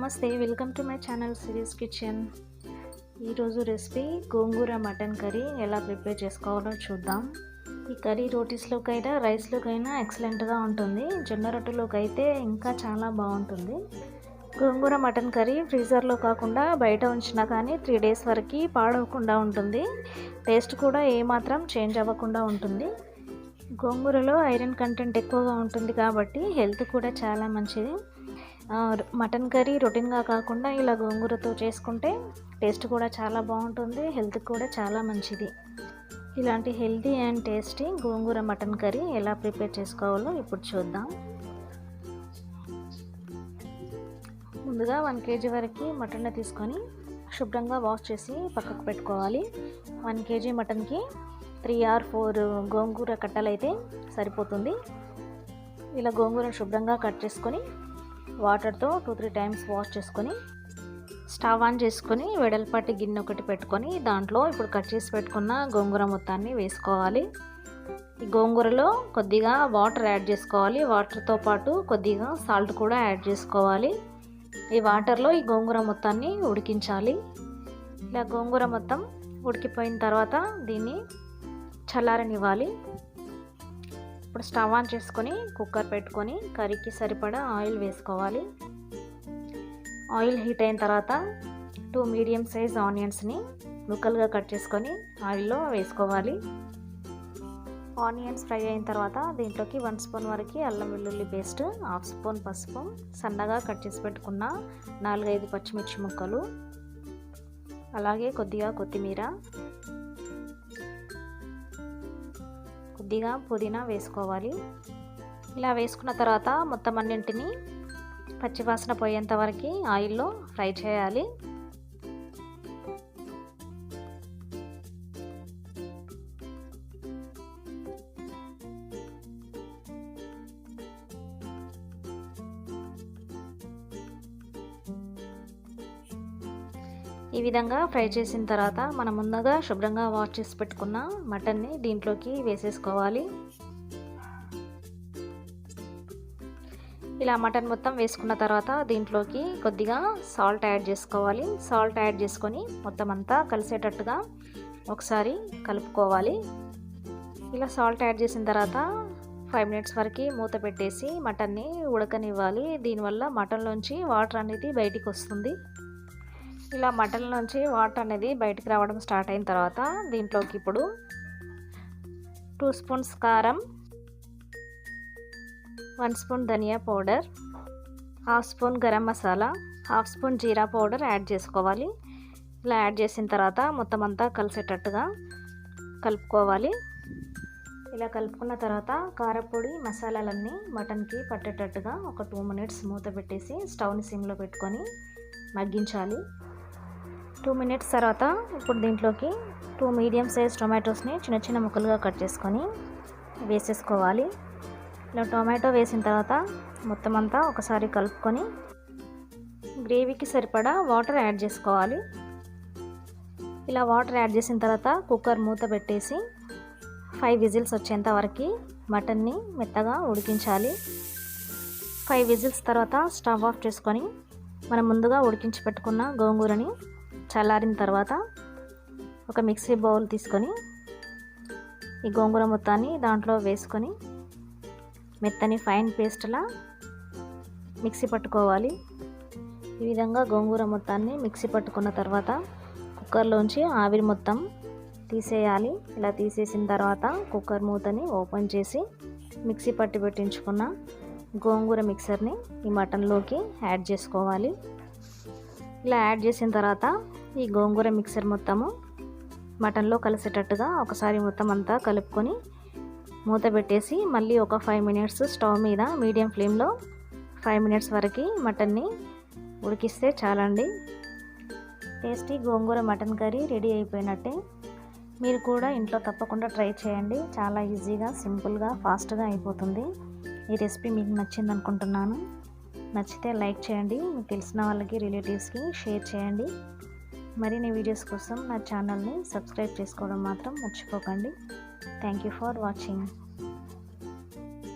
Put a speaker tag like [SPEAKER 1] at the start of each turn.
[SPEAKER 1] నమస్తే, welcome to my channel series kitchen. ఈరోజు recipe గోంగూర mutton curry ఎలా ప్రిపేర్ చేసుకోవాలో చూద్దాం. ఈ కర్రీ రోటీస్లోకైనా రైస్లోకైనా ఎక్సలెంట్గా ఉంటుంది. జొన్న రొట్టెలోకి అయితే ఇంకా చాలా బాగుంటుంది. గోంగూర మటన్ కర్రీ ఫ్రీజర్లో కాకుండా బయట ఉంచినా కానీ 3 days వరకు పాడవకుండా ఉంటుంది. టేస్ట్ కూడా ఏమాత్రం చేంజ్ అవ్వకుండా ఉంటుంది. గోంగూరలో ఐరన్ కంటెంట్ ఎక్కువగా ఉంటుంది కాబట్టి హెల్త్ కూడా చాలా మంచిది. మటన్ కర్రీ రొటీన్గా కాకుండా ఇలా గోంగూరతో చేసుకుంటే టేస్ట్ కూడా చాలా బాగుంటుంది, హెల్త్ కూడా చాలా మంచిది. ఇలాంటి healthy and tasty gongura mutton curry ఎలా ప్రిపేర్ చేసుకోవాలో ఇప్పుడు చూద్దాం. ముందుగా 1 kg వరకు మటన్ తీసుకొని శుభ్రంగా వాష్ చేసి పక్కకు పెట్టుకోవాలి. 1 kg మటన్కి 3 or 4 గోంగూర కట్టలు అయితే సరిపోతుంది. ఇలా గోంగూరను శుభ్రంగా కట్ చేసుకొని వాటర్తో 2-3 times వాష్ చేసుకొని స్టవ్ ఆన్ చేసుకొని వెడల్పాటి గిన్నె ఒకటి పెట్టుకొని దాంట్లో ఇప్పుడు కట్ చేసి పెట్టుకున్న గోంగూర మొత్తాన్ని వేసుకోవాలి. ఈ గోంగూరలో కొద్దిగా వాటర్ యాడ్ చేసుకోవాలి. వాటర్తో పాటు కొద్దిగా సాల్ట్ కూడా యాడ్ చేసుకోవాలి. ఈ వాటర్లో ఈ గోంగూర మొత్తాన్ని ఉడికించాలి. ఇలా గోంగూర మొత్తం ఉడికిపోయిన తర్వాత దీన్ని చల్లారనివ్వాలి. ఇప్పుడు స్టవ్ ఆన్ చేసుకొని కుక్కర్ పెట్టుకొని కర్రీకి సరిపడా ఆయిల్ వేసుకోవాలి. ఆయిల్ హీట్ అయిన తర్వాత 2 మీడియం సైజ్ ఆనియన్స్ని ముక్కలుగా కట్ చేసుకొని ఆయిల్లో వేసుకోవాలి. ఆనియన్స్ ఫ్రై అయిన తర్వాత దీంట్లోకి 1 స్పూన్ వరకు అల్లం వెల్లుల్లి పేస్ట్, 1/2 స్పూన్ పసుపు, సన్నగా కట్ చేసి పెట్టుకున్న 4-5 పచ్చిమిర్చి ముక్కలు, అలాగే కొద్దిగా కొత్తిమీర, కొద్దిగా పుదీనా వేసుకోవాలి. ఇలా వేసుకున్న తర్వాత మొత్తం అన్నింటినీ పచ్చివాసన పోయేంత వరకు ఆయిల్లో ఫ్రై చేయాలి. ఈ విధంగా ఫ్రై చేసిన తర్వాత మనం ముందుగా శుభ్రంగా వాష్ చేసి పెట్టుకున్న మటన్ని దీంట్లోకి వేసేసుకోవాలి. ఇలా మటన్ మొత్తం వేసుకున్న తర్వాత దీంట్లోకి కొద్దిగా సాల్ట్ యాడ్ చేసుకోవాలి. సాల్ట్ యాడ్ చేసుకొని మొత్తం అంతా కలిసేటట్టుగా ఒకసారి కలుపుకోవాలి. ఇలా సాల్ట్ యాడ్ చేసిన తర్వాత 5 minutes వరకు మూత పెట్టేసి మటన్ని ఉడకనివ్వాలి. దీనివల్ల మటన్లోంచి వాటర్ అనేది బయటికి వస్తుంది. ఇలా మటన్ నుంచి వాటర్ అనేది బయటికి రావడం స్టార్ట్ అయిన తర్వాత దీంట్లోకి ఇప్పుడు 2 స్పూన్స్ కారం, 1 స్పూన్ ధనియా powder, 1/2 spoon garam masala, 1/2 spoon జీరా పౌడర్ యాడ్ చేసుకోవాలి. ఇలా యాడ్ చేసిన తర్వాత మొత్తం అంతా కలిసేటట్టుగా కలుపుకోవాలి. ఇలా కలుపుకున్న తర్వాత కారపొడి మసాలాలన్నీ మటన్కి పట్టేటట్టుగా ఒక 2 minutes మూత పెట్టేసి స్టవ్ని సిమ్లో పెట్టుకొని మగ్గించాలి. 2 minutes తర్వాత ఇప్పుడు దీంట్లోకి 2 మీడియం సైజ్ టొమాటోస్ని చిన్న చిన్న ముక్కలుగా కట్ చేసుకొని వేసేసుకోవాలి. ఇలా టొమాటో వేసిన తర్వాత మొత్తం అంతా ఒకసారి కలుపుకొని గ్రేవీకి సరిపడా వాటర్ యాడ్ చేసుకోవాలి. ఇలా వాటర్ యాడ్ చేసిన తర్వాత కుక్కర్ మూత పెట్టేసి 5 whistles వచ్చేంత వరకు మటన్ని మెత్తగా ఉడికించాలి. 5 whistles తర్వాత స్టవ్ ఆఫ్ చేసుకొని మనం ముందుగా ఉడికించి పెట్టుకున్న గోంగూరని చల్లారిన తర్వాత ఒక మిక్సీ బౌల్ తీసుకొని ఈ గోంగూర మొత్తాన్ని దాంట్లో వేసుకొని మెత్తని ఫైన్ పేస్ట్లా మిక్సీ పట్టుకోవాలి. ఈ విధంగా గోంగూర మొత్తాన్ని మిక్సీ పట్టుకున్న తర్వాత కుక్కర్లోంచి ఆవిరి మొత్తం తీసేయాలి. ఇలా తీసేసిన తర్వాత కుక్కర్ మూతని ఓపెన్ చేసి మిక్సీ పట్టి పెట్టించుకున్న గోంగూర మిక్సర్ని ఈ మటన్లోకి యాడ్ చేసుకోవాలి. ఇలా యాడ్ చేసిన తర్వాత ఈ గోంగూర మిక్సర్ మొత్తము మటన్లో కలిసేటట్టుగా ఒకసారి మొత్తం అంతా కలుపుకొని మూత పెట్టేసి మళ్ళీ ఒక 5 minutes స్టవ్ మీద మీడియం ఫ్లేమ్లో 5 minutes వరకు మటన్ని ఉడికిస్తే చాలండి. టేస్టీ గోంగూర మటన్ కర్రీ రెడీ అయిపోయినట్టే. మీరు కూడా ఇంట్లో తప్పకుండా ట్రై చేయండి. చాలా ఈజీగా, సింపుల్గా, ఫాస్ట్గా అయిపోతుంది. ఈ రెసిపీ మీకు నచ్చింది అనుకుంటున్నాను. నచ్చితే లైక్ చేయండి. మీకు తెలిసిన వాళ్ళకి, రిలేటివ్స్కి షేర్ చేయండి. మరిన్ని వీడియోస్ కోసం నా ఛానల్ని సబ్స్క్రైబ్ చేసుకోవడం మాత్రం మర్చిపోకండి. Thank you for watching.